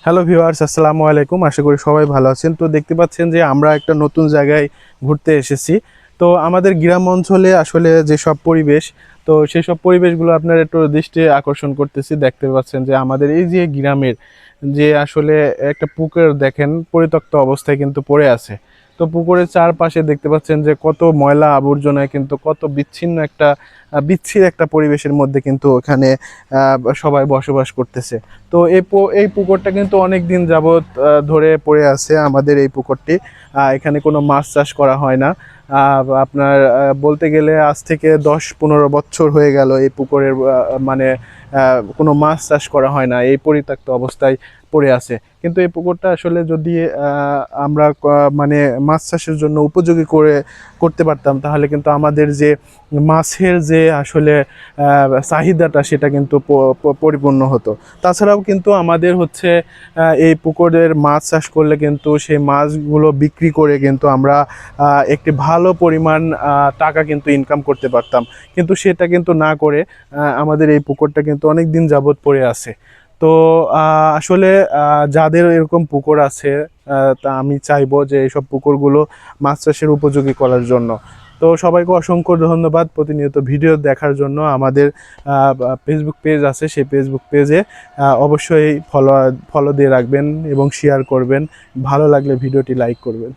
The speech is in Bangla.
হ্যালো ভিউয়ার্স, আসসালামু আলাইকুম। আশা করি সবাই ভালো আছেন। তো দেখতে পাচ্ছেন যে আমরা একটা নতুন জায়গায় ঘুরতে এসেছি। তো আমাদের গ্রাম অঞ্চলে আসলে যেসব পরিবেশ, তো সেসব পরিবেশগুলো আপনার একটু দৃষ্টি আকর্ষণ করতেছি। দেখতে পাচ্ছেন যে আমাদের এই যে গ্রামের যে আসলে একটা পুকুর দেখেন পরিত্যক্ত অবস্থায় কিন্তু পড়ে আছে। তো পুকুরের চারপাশে দেখতে পাচ্ছেন যে কত ময়লা আবর্জনায় কিন্তু কত বিচ্ছিন্ন একটা বিচ্ছিন্ন একটা পরিবেশের মধ্যে কিন্তু ওখানে সবাই বসবাস করতেছে। তো এই পুকুরটা কিন্তু অনেক দিন যাবৎ ধরে পড়ে আছে আমাদের এই পুকুরটি। এখানে কোনো মাছ চাষ করা হয় না। আপনার বলতে গেলে আজ থেকে 10-15 বছর হয়ে গেল এই পুকুরের মানে কোনো মাছ চাষ করা হয় না, এই পরিত্যক্ত অবস্থায় পড়ে আছে। কিন্তু এই পুকুরটা আসলে যদি আমরা মানে মাছ চাষের জন্য উপযোগী করতে পারতাম, তাহলে কিন্তু আমাদের যে মাছের যে আসলে চাহিদাটা সেটা কিন্তু পরিপূর্ণ হতো। তাছাড়াও কিন্তু আমাদের হচ্ছে এই পুকুরের মাছ চাষ করলে কিন্তু সেই মাছগুলো বিক্রি করে কিন্তু আমরা একটি ভালো পরিমাণ টাকা কিন্তু ইনকাম করতে পারতাম। কিন্তু সেটা কিন্তু না করে আমাদের এই পুকুরটা কিন্তু অনেক দিন যাবৎ পড়ে আছে। তো আসলে যাদের এরকম পুকুর আছে, তা আমি চাইবো যে এইসব পুকুরগুলো মাছ চাষের উপযোগী করার জন্য। তো সবাইকে অসংখ্য ধন্যবাদ প্রতিনিয়ত ভিডিও দেখার জন্য। আমাদের ফেসবুক পেজ আছে, সেই ফেসবুক পেজে অবশ্যই ফলো ফলো দিয়ে রাখবেন এবং শেয়ার করবেন। ভালো লাগলে ভিডিওটি লাইক করবেন।